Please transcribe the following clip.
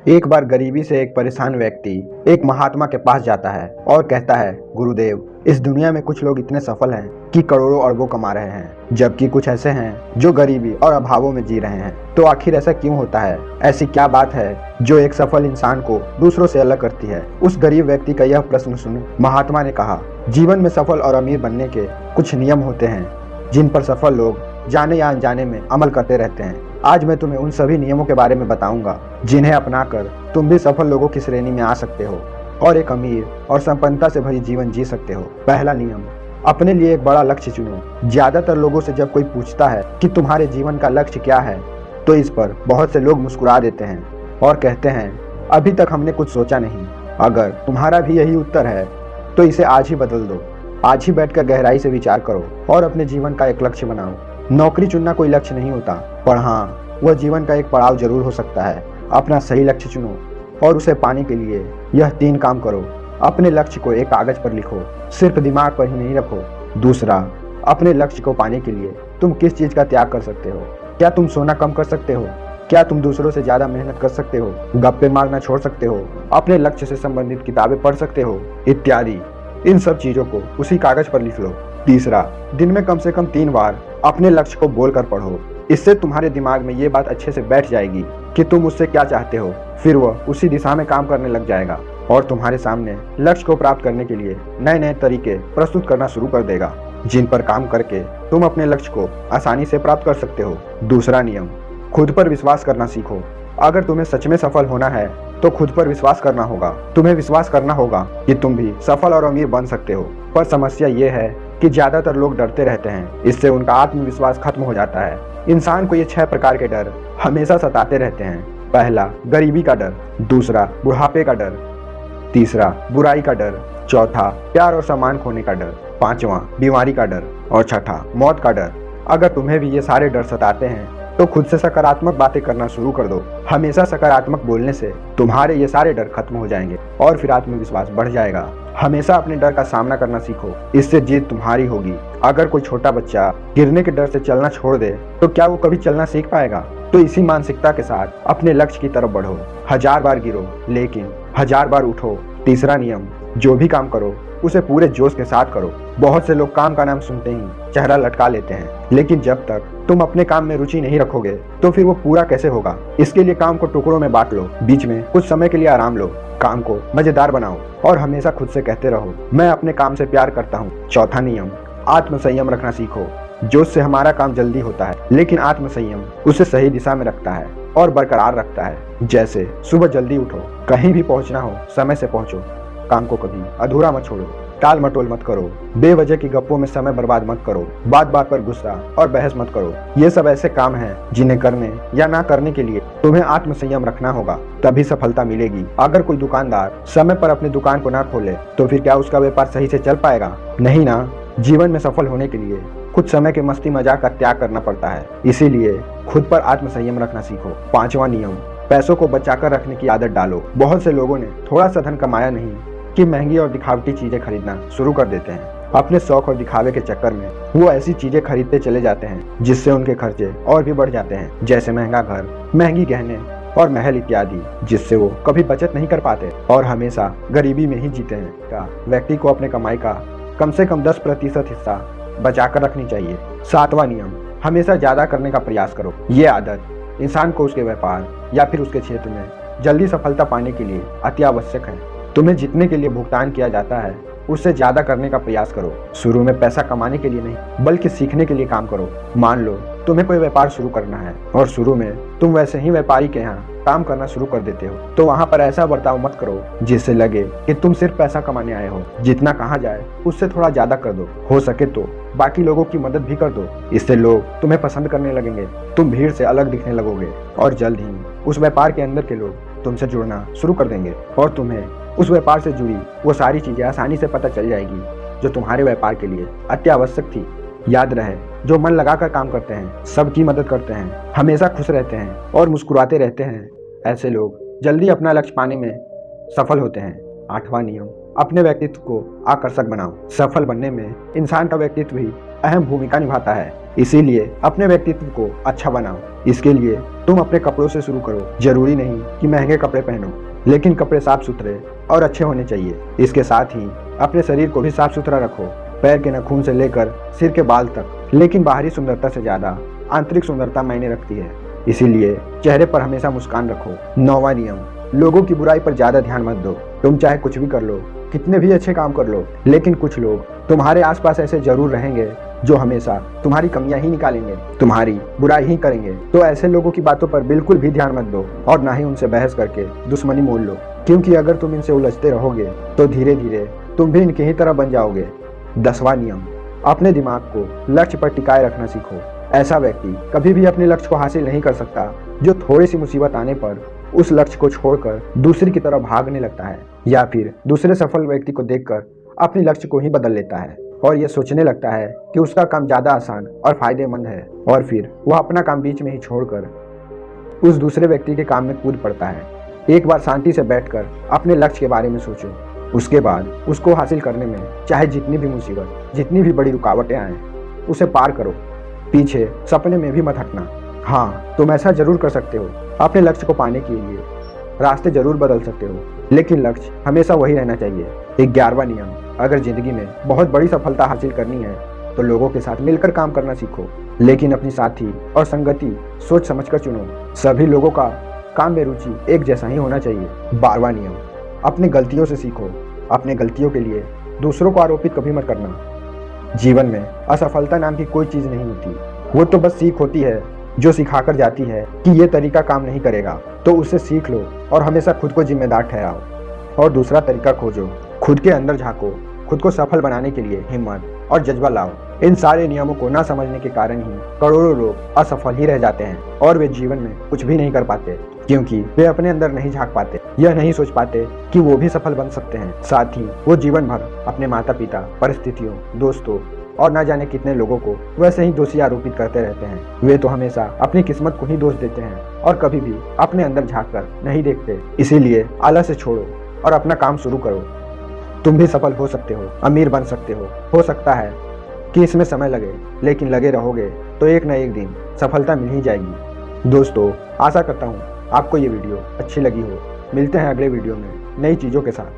एक बार गरीबी से एक परेशान व्यक्ति एक महात्मा के पास जाता है और कहता है, गुरुदेव, इस दुनिया में कुछ लोग इतने सफल हैं कि करोड़ों अरबों कमा रहे हैं, जबकि कुछ ऐसे हैं जो गरीबी और अभावों में जी रहे हैं। तो आखिर ऐसा क्यों होता है? ऐसी क्या बात है जो एक सफल इंसान को दूसरों से अलग करती है? उस गरीब व्यक्ति का यह प्रश्न सुन महात्मा ने कहा, जीवन में सफल और अमीर बनने के कुछ नियम होते हैं जिन पर सफल लोग जाने या अनजाने में अमल करते रहते हैं। आज मैं तुम्हें उन सभी नियमों के बारे में बताऊंगा जिन्हें अपनाकर तुम भी सफल लोगों की श्रेणी में आ सकते हो और एक अमीर और संपन्नता से भरी जीवन जी सकते हो। पहला नियम, अपने लिए एक बड़ा लक्ष्य चुनो। ज्यादातर लोगों से जब कोई पूछता है कि तुम्हारे जीवन का लक्ष्य क्या है, तो इस पर बहुत से लोग मुस्कुरा देते हैं और कहते हैं, अभी तक हमने कुछ सोचा नहीं। अगर तुम्हारा भी यही उत्तर है तो इसे आज ही बदल दो। आज ही बैठकर गहराई से विचार करो और अपने जीवन का एक लक्ष्य बनाओ। नौकरी चुनना कोई लक्ष्य नहीं होता, पर हाँ, वह जीवन का एक पड़ाव जरूर हो सकता है। अपना सही लक्ष्य चुनो और उसे पाने के लिए यह 3 काम करो। अपने लक्ष्य को एक कागज पर लिखो, सिर्फ दिमाग पर ही नहीं रखो। दूसरा, अपने लक्ष्य को पाने के लिए तुम किस चीज का त्याग कर सकते हो? क्या तुम सोना कम कर सकते हो? क्या तुम दूसरों से ज्यादा मेहनत कर सकते हो? गप्पे मारना छोड़ सकते हो? अपने लक्ष्य से संबंधित किताबें पढ़ सकते हो? इत्यादि। इन सब चीजों को उसी कागज पर लिख लो। तीसरा, दिन में कम से कम 3 बार अपने लक्ष्य को बोलकर पढ़ो। इससे तुम्हारे दिमाग में ये बात अच्छे से बैठ जाएगी कि तुम उससे क्या चाहते हो। फिर वह उसी दिशा में काम करने लग जाएगा और तुम्हारे सामने लक्ष्य को प्राप्त करने के लिए नए नए तरीके प्रस्तुत करना शुरू कर देगा, जिन पर काम करके तुम अपने लक्ष्य को आसानी से प्राप्त कर सकते हो। दूसरा नियम, खुद पर विश्वास करना सीखो। अगर तुम्हें सच में सफल होना है तो खुद पर विश्वास करना होगा। तुम्हें विश्वास करना होगा कि तुम भी सफल और अमीर बन सकते हो। पर समस्या ये है कि ज्यादातर लोग डरते रहते हैं। इससे उनका आत्मविश्वास खत्म हो जाता है। इंसान को ये 6 प्रकार के डर हमेशा सताते रहते हैं। पहला, गरीबी का डर। दूसरा, बुढ़ापे का डर। तीसरा, बुराई का डर। चौथा, प्यार और सम्मान खोने का डर। पांचवा, बीमारी का डर। और छठा, मौत का डर। अगर तुम्हें भी ये सारे डर सताते हैं तो खुद से सकारात्मक बातें करना शुरू कर दो। हमेशा सकारात्मक बोलने से तुम्हारे ये सारे डर खत्म हो जाएंगे और फिर आत्मविश्वास बढ़ जाएगा। हमेशा अपने डर का सामना करना सीखो, इससे जीत तुम्हारी होगी। अगर कोई छोटा बच्चा गिरने के डर से चलना छोड़ दे तो क्या वो कभी चलना सीख पाएगा? तो इसी मानसिकता के साथ अपने लक्ष्य की तरफ बढ़ो। 1000 बार गिरो लेकिन 1000 बार उठो। तीसरा नियम, जो भी काम करो उसे पूरे जोश के साथ करो। बहुत से लोग काम का नाम सुनते ही चेहरा लटका लेते हैं, लेकिन जब तक तुम अपने काम में रुचि नहीं रखोगे तो फिर वो पूरा कैसे होगा? इसके लिए काम को टुकड़ों में बांट लो, बीच में कुछ समय के लिए आराम लो, काम को मजेदार बनाओ और हमेशा खुद से कहते रहो, मैं अपने काम से प्यार करता हूँ। चौथा नियम, आत्मसंयम रखना सीखो। जोश से हमारा काम जल्दी होता है, लेकिन आत्मसंयम उसे सही दिशा में रखता है और बरकरार रखता है। जैसे सुबह जल्दी उठो, कहीं भी पहुंचना हो समय से पहुंचो, काम को कभी अधूरा मत छोड़ो, टाल मटोल मत करो, बेवजह की गप्पों में समय बर्बाद मत करो, बात बात पर गुस्सा और बहस मत करो। ये सब ऐसे काम हैं जिन्हें करने या ना करने के लिए तुम्हें आत्मसंयम रखना होगा, तभी सफलता मिलेगी। अगर कोई दुकानदार समय पर अपनी दुकान को ना खोले तो फिर क्या उसका व्यापार सही से चल पाएगा? नहीं ना। जीवन में सफल होने के लिए कुछ समय के मस्ती मजाक का त्याग करना पड़ता है, इसीलिए खुद पर आत्मसंयम रखना सीखो। पांचवा नियम, पैसों को बचाकर रखने की आदत डालो। बहुत से लोगों ने थोड़ा सा धन कमाया नहीं कि महंगी और दिखावटी चीजें खरीदना शुरू कर देते हैं। अपने शौक और दिखावे के चक्कर में वो ऐसी चीजें खरीदते चले जाते हैं जिससे उनके खर्चे और भी बढ़ जाते हैं, जैसे महंगा घर, महंगी गहने और महल इत्यादि, जिससे वो कभी बचत नहीं कर पाते और हमेशा गरीबी में ही जीते हैं। व्यक्ति को अपने कमाई का कम से कम 10% हिस्सा बचाकर रखनी चाहिए। सातवां नियम, हमेशा ज्यादा करने का प्रयास करो। ये आदत इंसान को उसके व्यापार या फिर उसके क्षेत्र में जल्दी सफलता पाने के लिए अति आवश्यक है। तुम्हें जितने के लिए भुगतान किया जाता है उससे ज्यादा करने का प्रयास करो। शुरू में पैसा कमाने के लिए नहीं बल्कि सीखने के लिए काम करो। मान लो तुम्हें कोई व्यापार शुरू करना है और शुरू में तुम वैसे ही व्यापारी के यहाँ काम करना शुरू कर देते हो, तो वहाँ पर ऐसा बर्ताव मत करो जिससे लगे कि तुम सिर्फ पैसा कमाने आए हो। जितना कहा जाए उससे थोड़ा ज्यादा कर दो, हो सके तो बाकी लोगों की मदद भी कर दो। इससे लोग तुम्हें पसंद करने लगेंगे, तुम भीड़ से अलग दिखने लगोगे और जल्द ही उस व्यापार के अंदर के लोग तुमसे जुड़ना शुरू कर देंगे और तुम्हें उस व्यापार से जुड़ी वो सारी चीजें आसानी से पता चल जाएगी जो तुम्हारे व्यापार के लिए अति आवश्यक थी। याद रहे, जो मन लगाकर काम करते हैं, सबकी मदद करते हैं, हमेशा खुश रहते हैं और मुस्कुराते रहते हैं, ऐसे लोग जल्दी अपना लक्ष्य पाने में सफल होते हैं। 8वां नियम, अपने व्यक्तित्व को आकर्षक बनाओ। सफल बनने में इंसान का व्यक्तित्व भी अहम भूमिका निभाता है, इसीलिए अपने व्यक्तित्व को अच्छा बनाओ। इसके लिए तुम अपने कपड़ों से शुरू करो। जरूरी नहीं कि महंगे कपड़े पहनो, लेकिन कपड़े साफ सुथरे और अच्छे होने चाहिए। इसके साथ ही अपने शरीर को भी साफ सुथरा रखो, पैर के नाखून से लेकर सिर के बाल तक। लेकिन बाहरी सुंदरता से ज्यादा आंतरिक सुंदरता मायने रखती है, इसीलिए चेहरे पर हमेशा मुस्कान रखो। 9वां नियम, लोगों की बुराई पर ज्यादा ध्यान मत दो। तुम चाहे कुछ भी कर लो, कितने भी अच्छे काम कर लो, लेकिन कुछ लोग तुम्हारे आसपास ऐसे जरूर रहेंगे जो हमेशा तुम्हारी कमियां ही निकालेंगे, तुम्हारी बुराई ही करेंगे। तो ऐसे लोगों की बातों पर बिल्कुल भी ध्यान मत दो और ना ही उनसे बहस करके दुश्मनी मोल लो, क्योंकि अगर तुम इनसे उलझते रहोगे तो धीरे धीरे तुम भी इनकी ही तरह बन जाओगे। 10वां नियम, अपने दिमाग को लक्ष्य पर टिकाए रखना सीखो। ऐसा व्यक्ति कभी भी अपने लक्ष्य को हासिल नहीं कर सकता जो थोड़ी सी मुसीबत आने पर उस लक्ष्य को छोड़कर दूसरी की तरफ भागने लगता है, या फिर दूसरे सफल व्यक्ति को देखकर अपने लक्ष्य को ही बदल लेता है और यह सोचने लगता है कि उसका काम ज्यादा आसान और फायदेमंद है, और फिर वह अपना काम बीच में ही छोड़कर उस दूसरे व्यक्ति के काम में कूद पड़ता है। एक बार शांति से बैठकर अपने लक्ष्य के बारे में सोचो, उसके बाद उसको हासिल करने में चाहे जितनी भी मुसीबत, जितनी भी बड़ी रुकावटें आए, उसे पार करो। पीछे सपने में भी मत हटना। हाँ, तुम ऐसा जरूर कर सकते हो। अपने लक्ष्य को पाने के लिए रास्ते जरूर बदल सकते हो, लेकिन लक्ष्य हमेशा वही रहना चाहिए। 11वां नियम, अगर जिंदगी में बहुत बड़ी सफलता हासिल करनी है तो लोगों के साथ मिलकर काम करना सीखो, लेकिन अपनी साथी और संगति सोच समझकर चुनो। सभी लोगों का काम में रुचि एक जैसा ही होना चाहिए। 12वां नियम, अपनी गलतियों से सीखो। अपने गलतियों के लिए दूसरों को आरोपित कभी मत करना। जीवन में असफलता नाम की कोई चीज नहीं होती, वो तो बस सीख होती है जो सिखाकर जाती है कि ये तरीका काम नहीं करेगा, तो उससे सीख लो और हमेशा खुद को जिम्मेदार ठहराओ और दूसरा तरीका खोजो। खुद के अंदर झांको, खुद को सफल बनाने के लिए हिम्मत और जज्बा लाओ। इन सारे नियमों को ना समझने के कारण ही करोड़ों लोग असफल ही रह जाते हैं और वे जीवन में कुछ भी नहीं कर पाते, क्योंकि वे अपने अंदर नहीं झांक पाते, यह नहीं सोच पाते कि वो भी सफल बन सकते हैं। साथ ही वो जीवन भर अपने माता पिता, परिस्थितियों, दोस्तों और ना जाने कितने लोगों को वैसे ही दोषी आरोपित करते रहते हैं। वे तो हमेशा अपनी किस्मत को ही दोष देते हैं और कभी भी अपने अंदर झांक कर नहीं देखते। इसीलिए आलस से छोड़ो और अपना काम शुरू करो। तुम भी सफल हो सकते हो, अमीर बन सकते हो सकता है कि इसमें समय लगे, लेकिन लगे रहोगे तो एक न एक दिन सफलता मिल ही जाएगी। दोस्तों, आशा करता हूँ आपको ये वीडियो अच्छी लगी हो। मिलते हैं अगले वीडियो में नई चीज़ों के साथ।